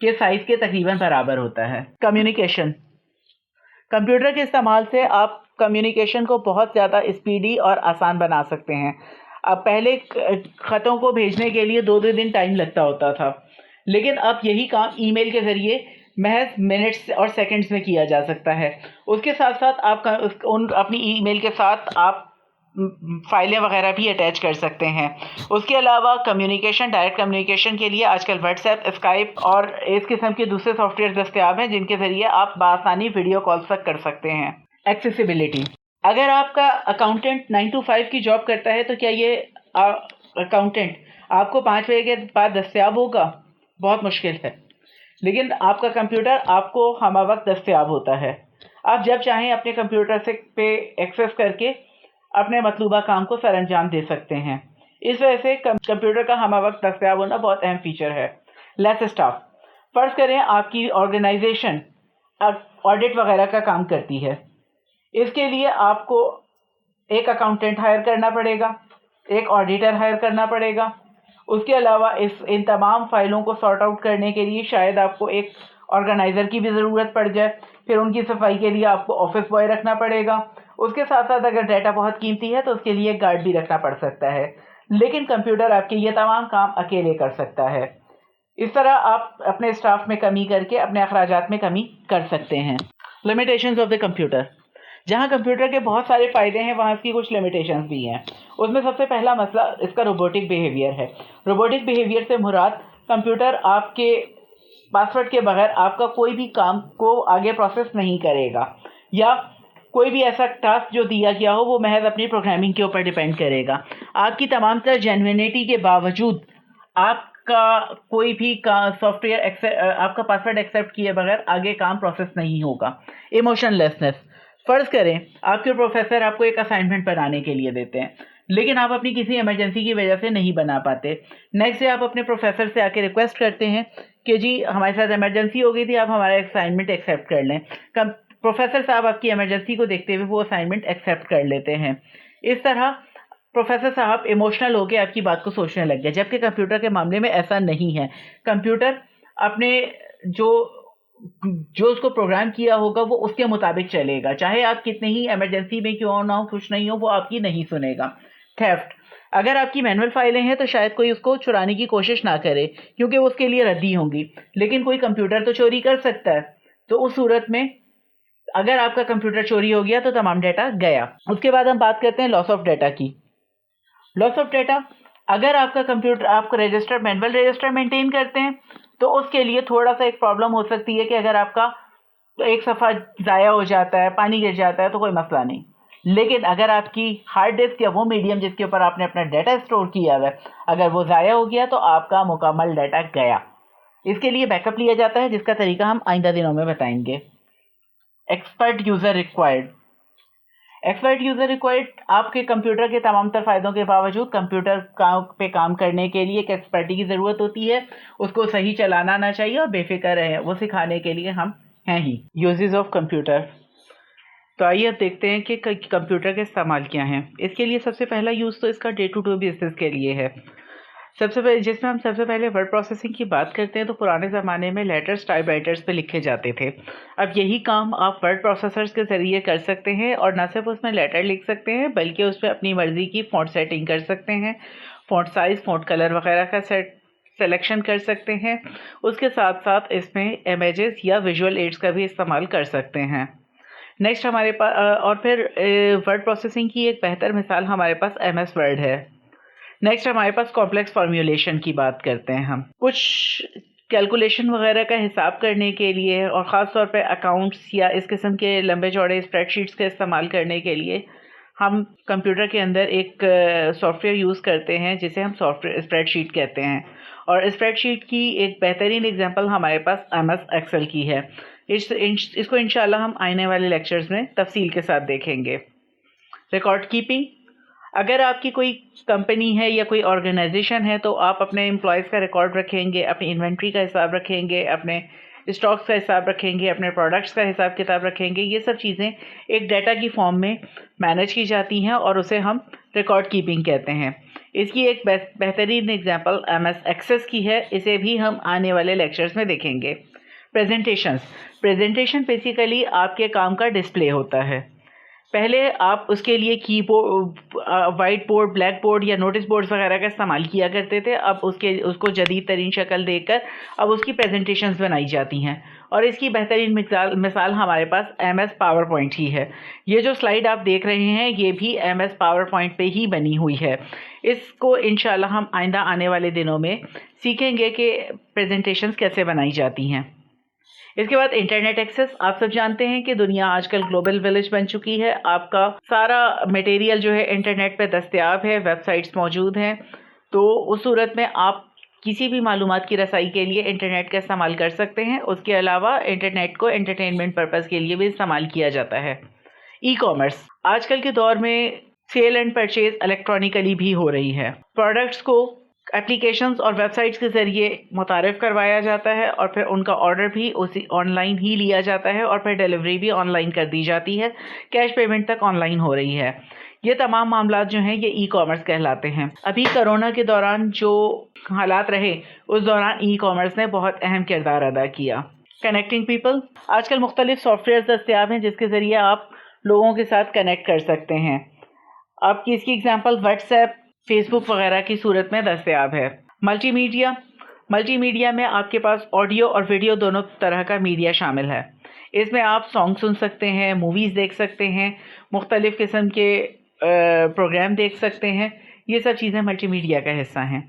کے سائز کے تقریباً برابر ہوتا ہے۔ کمیونیکیشن، کمپیوٹر کے استعمال سے آپ کمیونیکیشن کو بہت زیادہ اسپیڈی اور آسان بنا سکتے ہیں۔ اب پہلے خطوں کو بھیجنے کے لیے 2 دن ٹائم لگتا ہوتا تھا، لیکن اب یہی کام ای میل کے ذریعے محض منٹس اور سیکنڈز میں کیا جا سکتا ہے۔ اس کے ساتھ ساتھ آپ اپنی ای میل کے ساتھ آپ فائلیں وغیرہ بھی اٹیچ کر سکتے ہیں۔ اس کے علاوہ کمیونیکیشن، ڈائریکٹ کمیونیکیشن کے لیے آج کل واٹس ایپ، اسکائپ اور اس قسم کے دوسرے سافٹ ویئر دستیاب ہیں جن کے ذریعے آپ بآسانی ویڈیو کالز تک کر سکتے ہیں۔ ایکسیسیبلٹی، اگر آپ کا اکاؤنٹنٹ 9 to 5 کی جاب کرتا ہے تو کیا یہ اکاؤنٹنٹ آپ کو 5 بجے کے بعد دستیاب ہوگا؟ بہت مشکل ہے، لیکن آپ کا کمپیوٹر آپ کو ہمہ وقت دستیاب ہوتا ہے۔ آپ جب چاہیں اپنے کمپیوٹر سے پہ ایکسیس کر کے اپنے مطلوبہ کام کو سر انجام دے سکتے ہیں۔ اس وجہ سے کمپیوٹر کا ہمہ وقت دستیاب ہونا بہت اہم فیچر ہے۔ لیس اسٹاف، فرض کریں آپ کی آرگنائزیشن آڈٹ وغیرہ کا کام کرتی ہے، اس کے لیے آپ کو ایک اکاؤنٹنٹ ہائر کرنا پڑے گا، ایک آڈیٹر ہائر کرنا پڑے گا۔ اس کے علاوہ ان تمام فائلوں کو سارٹ آؤٹ کرنے کے لیے شاید آپ کو ایک آرگنائزر کی بھی ضرورت پڑ جائے، پھر ان کی صفائی کے لیے آپ کو آفس بوائے رکھنا پڑے گا۔ اس کے ساتھ ساتھ اگر ڈیٹا بہت قیمتی ہے تو اس کے لیے ایک گارڈ بھی رکھنا پڑ سکتا ہے، لیکن کمپیوٹر آپ کے یہ تمام کام اکیلے کر سکتا ہے۔ اس طرح آپ اپنے اسٹاف میں کمی کر کے اپنے اخراجات میں کمی کر سکتے ہیں۔ لمیٹیشنز آف دا کمپیوٹر، جہاں کمپیوٹر کے بہت سارے فائدے ہیں وہاں اس کی کچھ لمیٹیشنز بھی ہیں۔ اس میں سب سے پہلا مسئلہ اس کا روبوٹک بیہیویئر ہے۔ روبوٹک بیہیویئر سے مراد کمپیوٹر آپ کے پاسورڈ کے بغیر آپ کا کوئی بھی کام کو آگے پروسیس نہیں کرے گا، یا کوئی بھی ایسا ٹاسک جو دیا گیا ہو وہ محض اپنی پروگرامنگ کے اوپر ڈیپینڈ کرے گا۔ آپ کی تمام تر جینوینٹی کے باوجود آپ کا کوئی بھی سافٹ ویئر آپ کا پاسورڈ ایکسیپٹ کیے بغیر آگے کام پروسیس نہیں ہوگا۔ ایموشن لیسنس، فرض کریں آپ کے پروفیسر آپ کو ایک اسائنمنٹ بنانے کے لیے دیتے ہیں، لیکن آپ اپنی کسی ایمرجنسی کی وجہ سے نہیں بنا پاتے۔ نیکسٹ ڈے آپ اپنے پروفیسر سے آ کے ریکویسٹ کرتے ہیں کہ جی ہمارے ساتھ ایمرجنسی ہو گئی تھی، آپ ہمارا اسائنمنٹ ایکسیپٹ کر لیں۔ پروفیسر صاحب آپ کی ایمرجنسی کو دیکھتے ہوئے وہ اسائنمنٹ ایکسیپٹ کر لیتے ہیں۔ اس طرح پروفیسر صاحب ایموشنل ہو کے آپ کی بات کو سوچنے لگ گئے، جبکہ کمپیوٹر کے معاملے میں ایسا نہیں ہے۔ کمپیوٹر اپنے جو اس کو پروگرام کیا ہوگا وہ اس کے مطابق چلے گا، چاہے آپ کتنے ہی ایمرجنسی میں کیوں نہ ہو، خوش نہیں ہو، وہ آپ کی نہیں سنے گا۔ تھیفٹ، اگر آپ کی مینول فائلیں ہیں تو شاید کوئی اس کو چرانے کی کوشش نہ کرے کیونکہ اس کے لیے ردی ہوں گی، لیکن کوئی کمپیوٹر تو چوری کر سکتا ہے۔ تو اس صورت میں اگر آپ کا کمپیوٹر چوری ہو گیا تو تمام ڈیٹا گیا۔ اس کے بعد ہم بات کرتے ہیں لاس آف ڈیٹا کی۔ لاس آف ڈیٹا، اگر آپ کا کمپیوٹر آپ کو مینول رجسٹر مینٹین کرتے ہیں تو اس کے لیے تھوڑا سا ایک پرابلم ہو سکتی ہے کہ اگر آپ کا ایک صفحہ ضائع ہو جاتا ہے، پانی گر جاتا ہے تو کوئی مسئلہ نہیں، لیکن اگر آپ کی ہارڈ ڈسک یا وہ میڈیم جس کے اوپر آپ نے اپنا ڈیٹا اسٹور کیا ہے اگر وہ ضائع ہو گیا تو آپ کا مکمل ڈیٹا گیا۔ اس کے لیے بیک اپ لیا جاتا ہے جس کا طریقہ ہم آئندہ دنوں میں بتائیں گے۔ Expert user required, expert user required آپ کے کمپیوٹر کے تمام تر فائدوں کے باوجود کمپیوٹر پہ کام کرنے کے لیے ایک ایکسپرٹی کی ضرورت ہوتی ہے، اس کو صحیح چلانا آنا چاہیے اور بے فکر رہے، وہ سکھانے کے لیے ہم ہیں ہی۔ یوزز آف کمپیوٹر، تو آئیے اب دیکھتے ہیں کہ کمپیوٹر کے استعمال کیا ہیں۔ اس کے لیے سب سے پہلا یوز تو اس کا ڈے ٹو ڈے بزنس کے لیے ہے، جس میں ہم سب سے پہلے ورڈ پروسیسنگ کی بات کرتے ہیں تو پرانے زمانے میں لیٹرز ٹائپ رائٹرز پہ لکھے جاتے تھے۔ اب یہی کام آپ ورڈ پروسیسرز کے ذریعے کر سکتے ہیں، اور نہ صرف اس میں لیٹر لکھ سکتے ہیں بلکہ اس پہ اپنی مرضی کی فونٹ سیٹنگ کر سکتے ہیں، فونٹ سائز، فونٹ کلر وغیرہ کا سلیکشن کر سکتے ہیں۔ اس کے ساتھ ساتھ اس میں امیجز یا ویژول ایڈز کا بھی استعمال کر سکتے ہیں۔ نیکسٹ ہمارے پاس اور پھر ورڈ پروسیسنگ کی ایک بہتر مثال ہمارے پاس ایم ایس ورڈ ہے۔ نیکسٹ ہمارے پاس کمپلیکس فارمیولیشن کی بات کرتے ہیں ہم، کچھ کیلکولیشن وغیرہ کا حساب کرنے کے لیے اور خاص طور پہ اکاؤنٹس یا اس قسم کے لمبے چوڑے اسپریڈ شیٹس کا استعمال کرنے کے لیے ہم کمپیوٹر کے اندر ایک سافٹ ویئر یوز کرتے ہیں جسے ہم سافٹ ویئر اسپریڈ شیٹ کہتے ہیں، اور اسپریڈ شیٹ کی ایک بہترین اگزامپل ہمارے پاس ایم ایس ایکسل کی ہے۔ اس کو انشاءاللہ ہم آنے والے لیکچرز میں تفصیل کے ساتھ دیکھیں گے۔ ریکارڈ کیپنگ، اگر آپ کی کوئی کمپنی ہے یا کوئی آرگنائزیشن ہے تو آپ اپنے امپلائیز کا ریکارڈ رکھیں گے، اپنی انوینٹری کا حساب رکھیں گے، اپنے اسٹاکس کا حساب رکھیں گے، اپنے پروڈکٹس کا حساب کتاب رکھیں گے۔ یہ سب چیزیں ایک ڈیٹا کی فارم میں مینیج کی جاتی ہیں اور اسے ہم ریکارڈ کیپنگ کہتے ہیں۔ اس کی ایک بہترین اگزامپل MS ایکسس کی ہے، اسے بھی ہم آنے والے لیکچرز میں دیکھیں گے۔ پریزنٹیشن بیسیکلی آپ کے کام کا ڈسپلے ہوتا ہے۔ پہلے آپ اس کے لیے کی board, white board, black board یا نوٹس بورڈز وغیرہ کا استعمال کیا کرتے تھے، اب اس کو جدید ترین شکل دے کر اب اس کی پریزنٹیشنز بنائی جاتی ہیں، اور اس کی بہترین مثال ہمارے پاس MS پاور پوائنٹ ہی ہے۔ یہ جو سلائیڈ آپ دیکھ رہے ہیں یہ بھی MS پاور پوائنٹ پہ ہی بنی ہوئی ہے۔ اس کو انشاءاللہ ہم آئندہ آنے والے دنوں میں سیکھیں گے کہ پریزنٹیشنز کیسے بنائی جاتی ہیں۔ اس کے بعد انٹرنیٹ ایکسس، آپ سب جانتے ہیں کہ دنیا آج کل گلوبل ولیج بن چکی ہے، آپ کا سارا میٹیریل جو ہے انٹرنیٹ پہ دستیاب ہے، ویب سائٹس موجود ہیں، تو اس صورت میں آپ کسی بھی معلومات کی رسائی کے لیے انٹرنیٹ کا استعمال کر سکتے ہیں۔ اس کے علاوہ انٹرنیٹ کو انٹرٹینمنٹ پرپز کے لیے بھی استعمال کیا جاتا ہے۔ ای کامرس، آج کل کے دور میں سیل اینڈ پرچیز الیکٹرانیکلی بھی ہو رہی ہے، پروڈکٹس کو اپلیکیشنز اور ویب سائٹس کے ذریعے متعارف کروایا جاتا ہے، اور پھر ان کا آرڈر بھی اسی آن لائن ہی لیا جاتا ہے، اور پھر ڈیلیوری بھی آن لائن کر دی جاتی ہے، کیش پیمنٹ تک آن لائن ہو رہی ہے۔ یہ تمام معاملات جو ہیں یہ ای کامرس کہلاتے ہیں۔ ابھی کرونا کے دوران جو حالات رہے اس دوران ای کامرس نے بہت اہم کردار ادا کیا۔ کنیکٹنگ پیپل، آج کل مختلف سافٹ ویئر دستیاب ہیں جس کے ذریعے آپ لوگوں کے ساتھ کنیکٹ کر سکتے ہیں۔ آپ کی اس کی اگزامپل واٹس ایپ، فیس بک وغیرہ کی صورت میں دستیاب ہے۔ ملٹی میڈیا میں آپ کے پاس آڈیو اور ویڈیو دونوں طرح کا میڈیا شامل ہے۔ اس میں آپ سانگ سن سکتے ہیں، موویز دیکھ سکتے ہیں، مختلف قسم کے پروگرام دیکھ سکتے ہیں، یہ سب چیزیں ملٹی میڈیا کا حصہ ہیں۔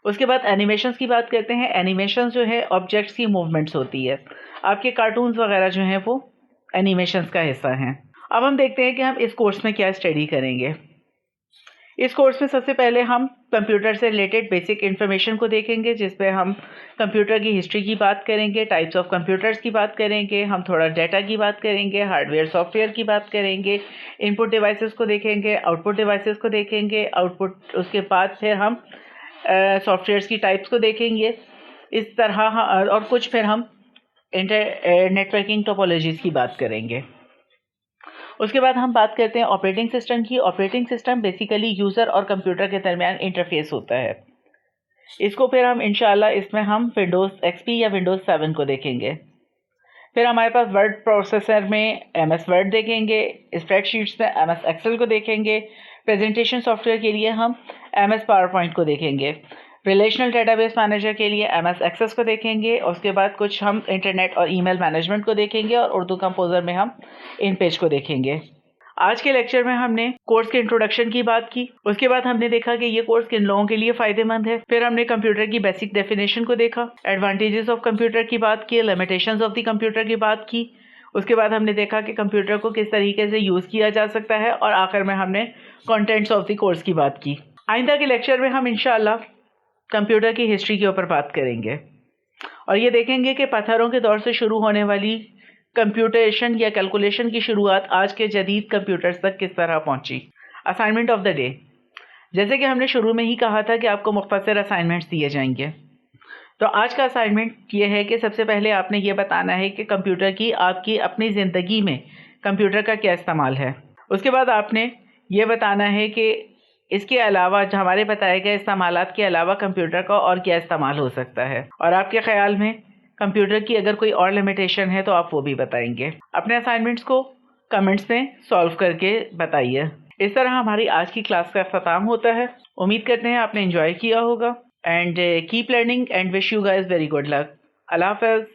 اس کے بعد اینیمیشنز کی بات کرتے ہیں۔ اینیمیشنز جو ہے آبجیکٹس کی موومنٹس ہوتی ہے، آپ کے کارٹونز وغیرہ جو ہیں وہ اینیمیشنز کا حصہ ہیں۔ اب ہم دیکھتے ہیں کہ ہم اس کورس میں کیا اسٹڈی کریں گے۔ اس کورس میں سب سے پہلے ہم کمپیوٹر سے ریلیٹڈ بیسک انفارمیشن کو دیکھیں گے، جس پہ ہم کمپیوٹر کی ہسٹری کی بات کریں گے، ٹائپس آف کمپیوٹرز کی بات کریں گے، ہم تھوڑا ڈیٹا کی بات کریں گے، ہارڈ ویئر سافٹ ویئر کی بات کریں گے، ان پٹ ڈیوائسز کو دیکھیں گے، آؤٹ پٹ ڈیوائسز کو دیکھیں گے، اس کے بعد پھر ہم سافٹ ویئرس کی ٹائپس کو دیکھیں گے، اس طرح اور کچھ پھر ہم نیٹ ورکنگ ٹوپولوجیز کی بات کریں گے۔ اس کے بعد ہم بات کرتے ہیں آپریٹنگ سسٹم کی۔ آپریٹنگ سسٹم بیسیکلی یوزر اور کمپیوٹر کے درمیان انٹرفیس ہوتا ہے۔ اس کو پھر ہم انشاءاللہ اس میں ہم ونڈوز XP یا ونڈوز 7 کو دیکھیں گے۔ پھر ہمارے پاس ورڈ پروسیسر میں MS ورڈ دیکھیں گے، اسپریڈ شیٹس میں MS ایکسل کو دیکھیں گے، پریزنٹیشن سافٹ ویئر کے لیے ہم MS پاور پوائنٹ کو دیکھیں گے، ریلیشنل ڈیٹا بیس مینیجر کے لیے MS ایکسس کو دیکھیں گے، اس کے بعد کچھ ہم انٹرنیٹ اور ای میل مینجمنٹ کو دیکھیں گے، اور اردو کمپوزر میں ہم ان پیج کو دیکھیں گے۔ آج کے لیکچر میں ہم نے کورس کے انٹروڈکشن کی بات کی، اس کے بعد ہم نے دیکھا کہ یہ کورس کن لوگوں کے لیے فائدہ مند ہے، پھر ہم نے کمپیوٹر کی بیسک ڈیفینیشن کو دیکھا، ایڈوانٹیجز آف کمپیوٹر کی بات کی، لمیٹیشنز آف دی کمپیوٹر کی بات کی، اس کے بعد ہم نے دیکھا کہ کمپیوٹر کو کس طریقے سے یوز کیا جا سکتا ہے، اور آخر میں ہم نے کنٹینٹس آف دی کورس کی بات کی۔ آئندہ کے لیکچر میں ہم انشاءاللہ کمپیوٹر کی ہسٹری کے اوپر بات کریں گے، اور یہ دیکھیں گے کہ پتھروں کے دور سے شروع ہونے والی کمپیوٹیشن یا کیلکولیشن کی شروعات آج کے جدید کمپیوٹرز تک کس طرح پہنچی۔ اسائنمنٹ آف دا ڈے، جیسے کہ ہم نے شروع میں ہی کہا تھا کہ آپ کو مختصر اسائنمنٹس دیے جائیں گے، تو آج کا اسائنمنٹ یہ ہے کہ سب سے پہلے آپ نے یہ بتانا ہے کہ کمپیوٹر کی آپ کی اپنی زندگی میں کمپیوٹر کا کیا استعمال ہے۔ اس کے بعد آپ نے یہ بتانا ہے کہ اس کے علاوہ جو ہمارے بتائے گئے استعمالات کے علاوہ کمپیوٹر کا اور کیا استعمال ہو سکتا ہے، اور آپ کے خیال میں کمپیوٹر کی اگر کوئی اور لمیٹیشن ہے تو آپ وہ بھی بتائیں گے۔ اپنے اسائنمنٹس کو کمنٹس میں سالو کر کے بتائیے۔ اس طرح ہماری آج کی کلاس کا اختتام ہوتا ہے۔ امید کرتے ہیں آپ نے انجوائے کیا ہوگا، and keep learning and wish you guys very good luck. اللہ حافظ۔